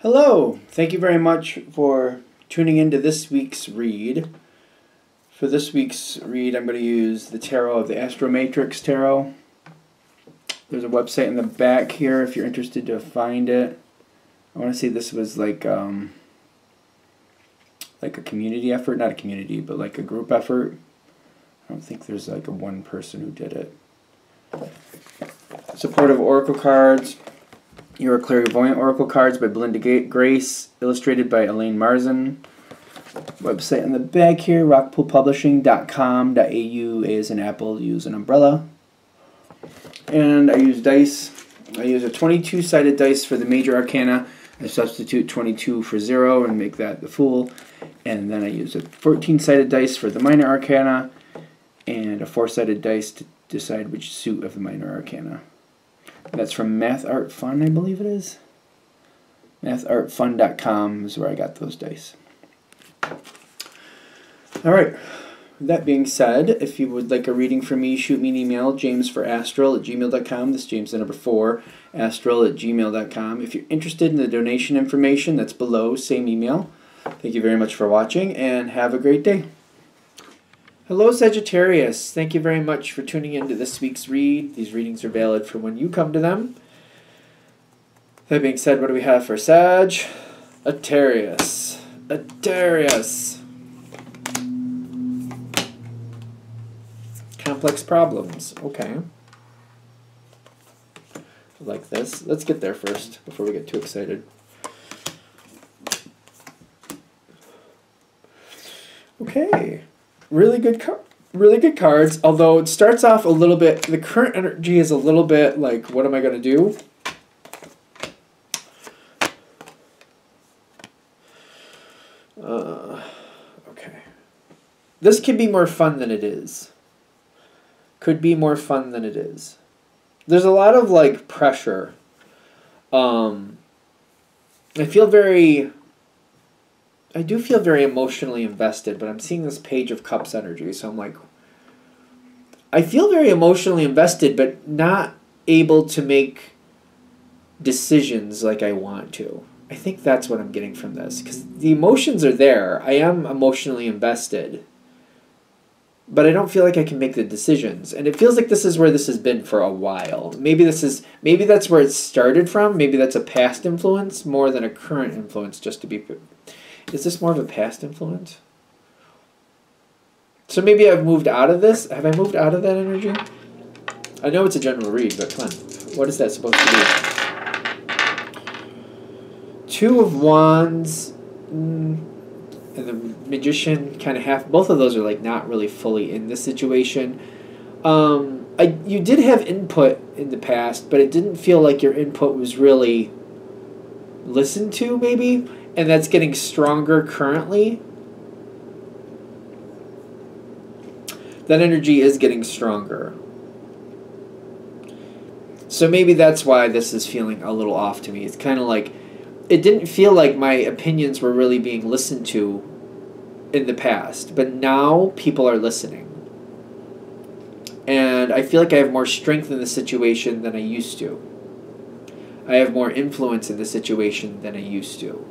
Hello! Thank you very much for tuning into this week's read. For this week's read, I'm going to use the tarot of the Astromatrix Tarot. There's a website in the back here if you're interested to find it. I want to say this was like a community effort, not a community, but like a group effort. I don't think there's like a one person who did it. Supportive Oracle cards. Your Clairvoyant Oracle cards by Belinda Grace, illustrated by Elaine Marzin. Website in the back here, rockpoolpublishing.com.au, A as in apple, U as an umbrella. And I use dice. I use a 22-sided dice for the major arcana. I substitute 22 for 0 and make that the Fool. And then I use a 14-sided dice for the minor arcana and a 4-sided dice to decide which suit of the minor arcana. That's from Math Art Fun, I believe it is. MathArtFun.com is where I got those dice. Alright, that being said, if you would like a reading from me, shoot me an email, jamesforastral@gmail.com. This is James the number 4, astral@gmail.com. If you're interested in the donation information, that's below, same email. Thank you very much for watching, and have a great day. Hello Sagittarius, thank you very much for tuning in to this week's read. These readings are valid for when you come to them. That being said, what do we have for Sagittarius? Sagittarius. Complex problems, okay. I like this. Let's get there first before we get too excited. Okay. Really good cards, although it starts off a little bit, the current energy is a little bit like, what am I going to do? Okay. This could be more fun than it is. Could be more fun than it is. There's a lot of, like, pressure. I do feel very emotionally invested, but I'm seeing this Page of Cups energy, so I'm like, I feel very emotionally invested, but not able to make decisions like I want to. I think that's what I'm getting from this, because the emotions are there. I am emotionally invested, but I don't feel like I can make the decisions, and it feels like this is where this has been for a while. Maybe that's where it started from. Maybe that's a past influence more than a current influence, just to be... Is this more of a past influence? So maybe I've moved out of this. Have I moved out of that energy? I know it's a general read, but come on. What is that supposed to be? Two of Wands and the Magician kind of half. Both of those are like not really fully in this situation. You did have input in the past, but it didn't feel like your input was really listened to, maybe? And that's getting stronger currently. That energy is getting stronger. So maybe that's why this is feeling a little off to me. It's kind of like, it didn't feel like my opinions were really being listened to in the past. But now people are listening. And I feel like I have more strength in the situation than I used to. I have more influence in the situation than I used to.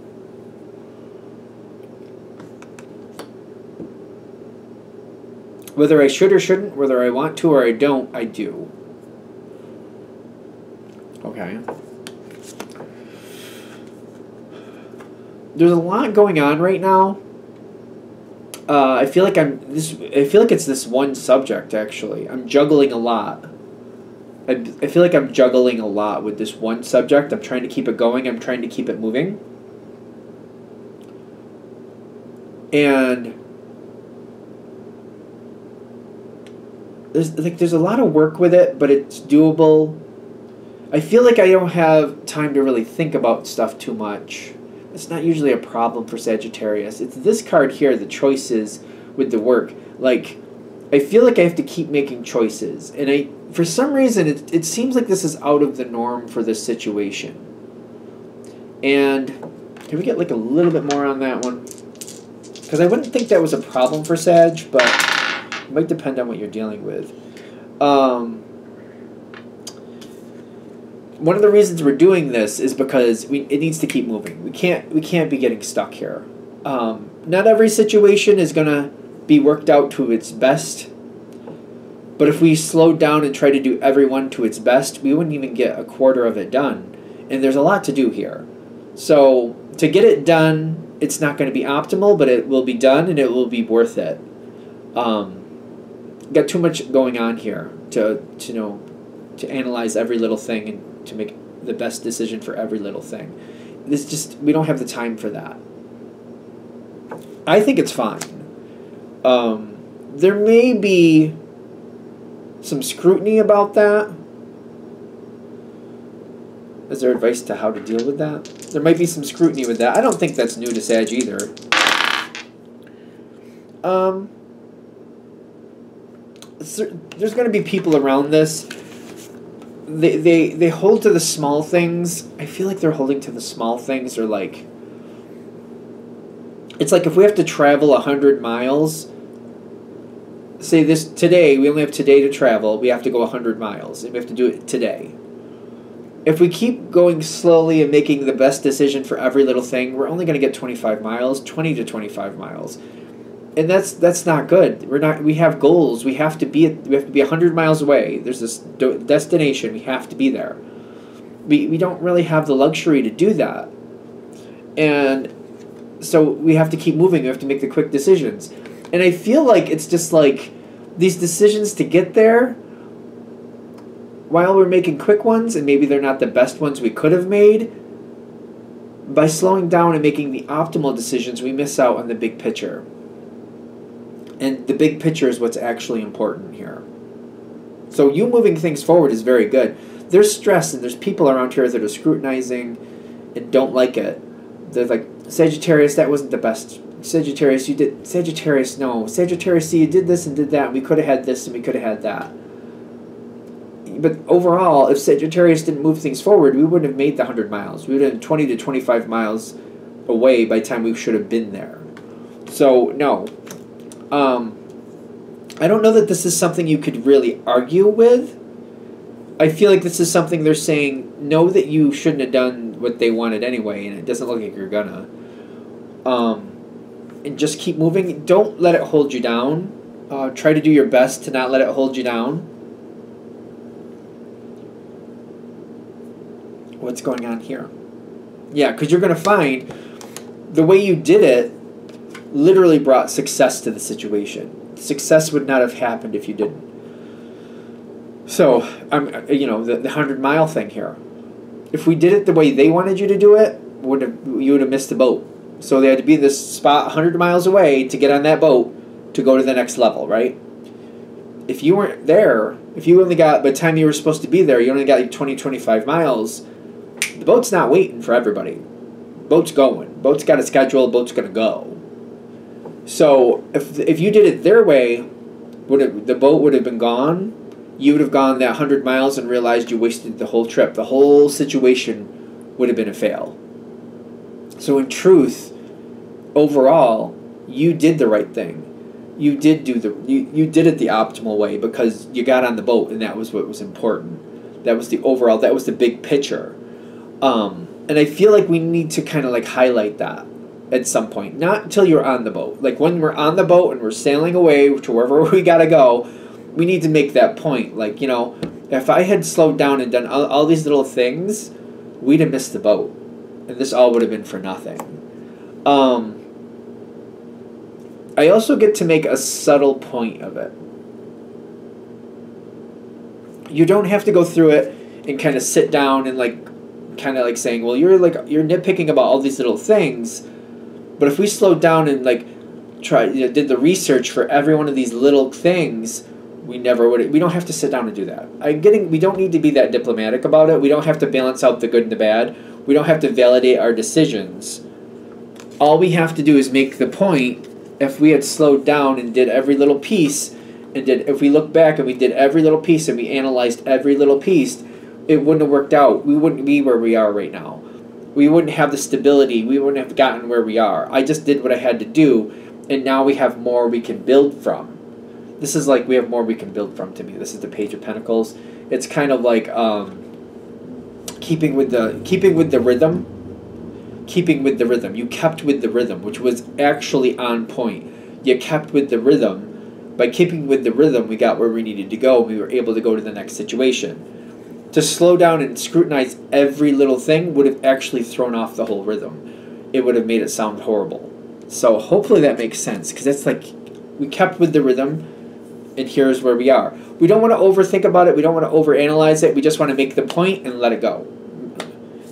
Whether I should or shouldn't, whether I want to or I don't, I do. Okay. There's a lot going on right now. I feel like it's this one subject, actually. I'm juggling a lot. I feel like I'm juggling a lot with this one subject. I'm trying to keep it going. I'm trying to keep it moving. And there's a lot of work with it, but it's doable. I feel like I don't have time to really think about stuff too much. It's not usually a problem for Sagittarius. It's this card here, the choices with the work. Like, I feel like I have to keep making choices. And for some reason, it seems like this is out of the norm for this situation. And can we get like a little bit more on that one? Because I wouldn't think that was a problem for Sag, but it might depend on what you're dealing with. one of the reasons we're doing this is because it needs to keep moving. We can't be getting stuck here. Not every situation is gonna be worked out to its best, but if we slowed down and tried to do everyone to its best, we wouldn't even get a quarter of it done. And there's a lot to do here. So to get it done, it's not going to be optimal, but it will be done and it will be worth it. Got too much going on here to analyze every little thing and to make the best decision for every little thing. We don't have the time for that. I think it's fine. There may be some scrutiny about that. Is there advice to how to deal with that? There might be some scrutiny with that. I don't think that's new to Sag either. There's going to be people around this. They hold to the small things. I feel like they're holding to the small things, or like, it's like if we have to travel 100 miles, say this today, we only have today to travel, we have to go 100 miles, and we have to do it today. If we keep going slowly and making the best decision for every little thing, we're only going to get 25 miles, 20 to 25 miles. And that's not good. We have goals. We have to be 100 miles away. There's this destination. We have to be there. We don't really have the luxury to do that. And so we have to keep moving. We have to make the quick decisions. And I feel like it's just like these decisions to get there, while we're making quick ones, and maybe they're not the best ones we could have made, by slowing down and making the optimal decisions, we miss out on the big picture. And the big picture is what's actually important here. So you moving things forward is very good. There's stress, and there's people around here that are scrutinizing and don't like it. They're like, Sagittarius, that wasn't the best. Sagittarius, you did... Sagittarius, no. Sagittarius, see, you did this and did that, and we could have had this and we could have had that. But overall, if Sagittarius didn't move things forward, we wouldn't have made the 100 miles. We would have been 20 to 25 miles away by the time we should have been there. So, no. I don't know that this is something you could really argue with. I feel like this is something they're saying, know that you shouldn't have done what they wanted anyway, and it doesn't look like you're gonna. And just keep moving. Don't let it hold you down. Try to do your best to not let it hold you down. What's going on here? Yeah, because you're going to find the way you did it literally brought success to the situation. Success would not have happened if you didn't. So, the 100-mile thing here. If we did it the way they wanted you to do it, you would have missed the boat. So they had to be in this spot 100 miles away to get on that boat to go to the next level, right? If you weren't there, if you only got, by the time you were supposed to be there, you only got like 20, 25 miles, the boat's not waiting for everybody. Boat's going. Boat's got a schedule. Boat's going to go. So if you did it their way, the boat would have been gone. You would have gone that 100 miles and realized you wasted the whole trip. The whole situation would have been a fail. So in truth, overall, you did the right thing. You did you did it the optimal way because you got on the boat, and that was what was important. That was the overall. That was the big picture. And I feel like we need to kind of like highlight that at some point. Not until you're on the boat. Like when we're on the boat and we're sailing away to wherever we gotta go, we need to make that point. Like, if I had slowed down and done all these little things, we'd have missed the boat. And this all would have been for nothing. I also get to make a subtle point of it. You don't have to go through it and kind of sit down and kind of saying, well, you're nitpicking about all these little things. But if we slowed down and did the research for every one of these little things, we never would. We don't have to sit down and do that. We don't need to be that diplomatic about it. We don't have to balance out the good and the bad. We don't have to validate our decisions. All we have to do is make the point. If we had slowed down and did every little piece, if we look back and we did every little piece and we analyzed every little piece, it wouldn't have worked out. We wouldn't be where we are right now. We wouldn't have the stability. We wouldn't have gotten where we are. I just did what I had to do, and now we have more we can build from. This is like we have more we can build from to me. This is the Page of Pentacles. It's kind of like keeping with the rhythm. Keeping with the rhythm. You kept with the rhythm, which was actually on point. You kept with the rhythm. By keeping with the rhythm, we got where we needed to go. We were able to go to the next situation. To slow down and scrutinize every little thing would have actually thrown off the whole rhythm. It would have made it sound horrible. So hopefully that makes sense, because it's like we kept with the rhythm, and here's where we are. We don't want to overthink about it. We don't want to overanalyze it. We just want to make the point and let it go.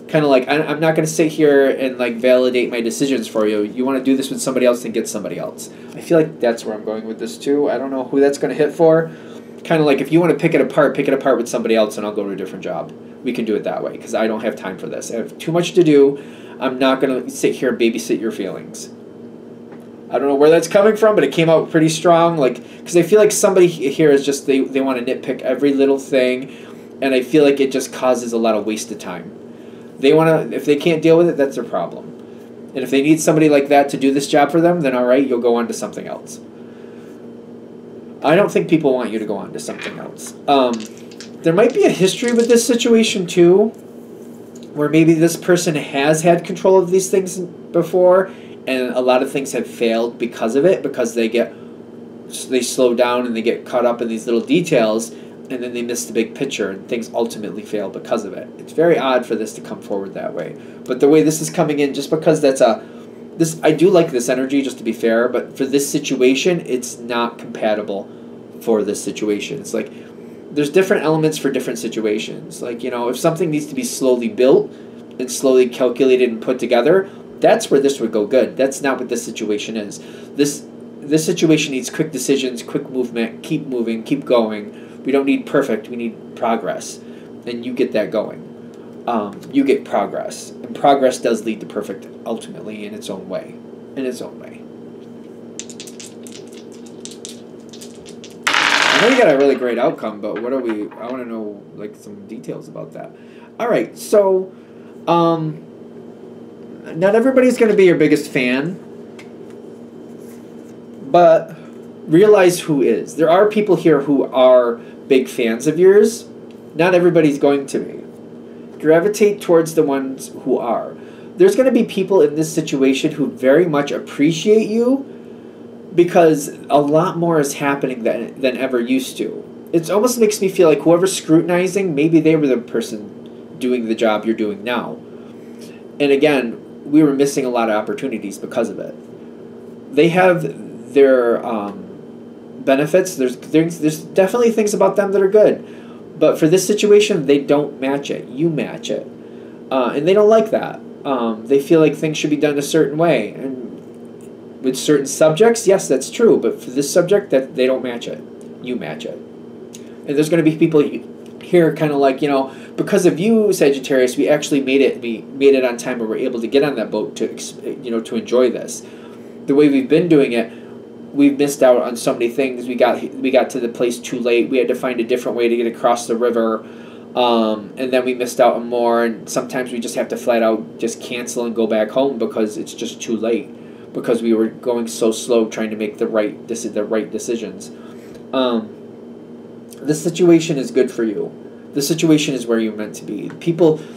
Kind of like, I'm not going to sit here and like validate my decisions for you. You want to do this with somebody else, then get somebody else. I feel like that's where I'm going with this too. I don't know who that's going to hit for. Kind of like, if you want to pick it apart with somebody else, and I'll go to a different job. We can do it that way, because I don't have time for this. I have too much to do. I'm not going to sit here and babysit your feelings. I don't know where that's coming from, but it came out pretty strong. Like, because I feel like somebody here is just, they want to nitpick every little thing, and I feel like it just causes a lot of wasted time. They want to, if they can't deal with it, that's their problem. And if they need somebody like that to do this job for them, then all right, you'll go on to something else. I don't think people want you to go on to something else. There might be a history with this situation too, where maybe this person has had control of these things before, and a lot of things have failed because of it, because they slow down and they get caught up in these little details, and then they miss the big picture, and things ultimately fail because of it. It's very odd for this to come forward that way. But the way this is coming in, just because I do like this energy, just to be fair, but for this situation, it's not compatible for this situation. It's like, there's different elements for different situations. Like, if something needs to be slowly built and slowly calculated and put together, that's where this would go good. That's not what this situation is. This situation needs quick decisions, quick movement, keep moving, keep going. We don't need perfect, we need progress. And you get that going. You get progress. And progress does lead to perfect, ultimately, in its own way. In its own way. I know you got a really great outcome, but what are we... I want to know, like, some details about that. Alright, so... not everybody's going to be your biggest fan. But realize who is. There are people here who are big fans of yours. Not everybody's going to be. Gravitate towards the ones who are. There's going to be people in this situation who very much appreciate you, because a lot more is happening than ever used to. It almost makes me feel like whoever's scrutinizing, maybe they were the person doing the job you're doing now. And again, we were missing a lot of opportunities because of it. They have their benefits. There's definitely things about them that are good. But for this situation, they don't match it. You match it. And they don't like that. They feel like things should be done a certain way. And with certain subjects, yes, that's true. But for this subject, that they don't match it. You match it. And there's going to be people here kind of like, because of you, Sagittarius, we actually made it. We made it on time, and we're able to get on that boat to, to enjoy this. The way we've been doing it, we've missed out on so many things. We got to the place too late. We had to find a different way to get across the river, and then we missed out on more. And sometimes we just have to flat out just cancel and go back home because it's just too late, because we were going so slow trying to make the right decisions. This situation is good for you. The situation is where you're meant to be.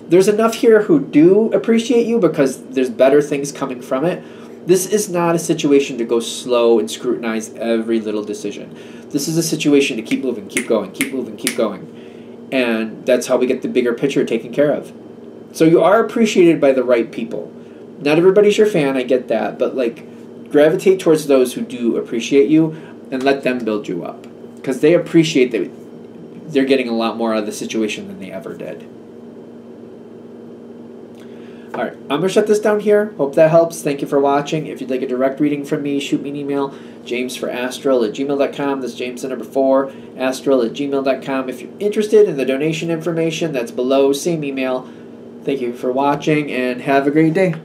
There's enough here who do appreciate you because there's better things coming from it. This is not a situation to go slow and scrutinize every little decision. This is a situation to keep moving, keep going, keep moving, keep going. And that's how we get the bigger picture taken care of. So you are appreciated by the right people. Not everybody's your fan, I get that, but like, gravitate towards those who do appreciate you and let them build you up. Because they appreciate that they're getting a lot more out of the situation than they ever did. Alright, I'm going to shut this down here. Hope that helps. Thank you for watching. If you'd like a direct reading from me, shoot me an email, jamesforastral@gmail.com. That's James the number 4, astral@gmail.com. If you're interested in the donation information, that's below, same email. Thank you for watching, and have a great day.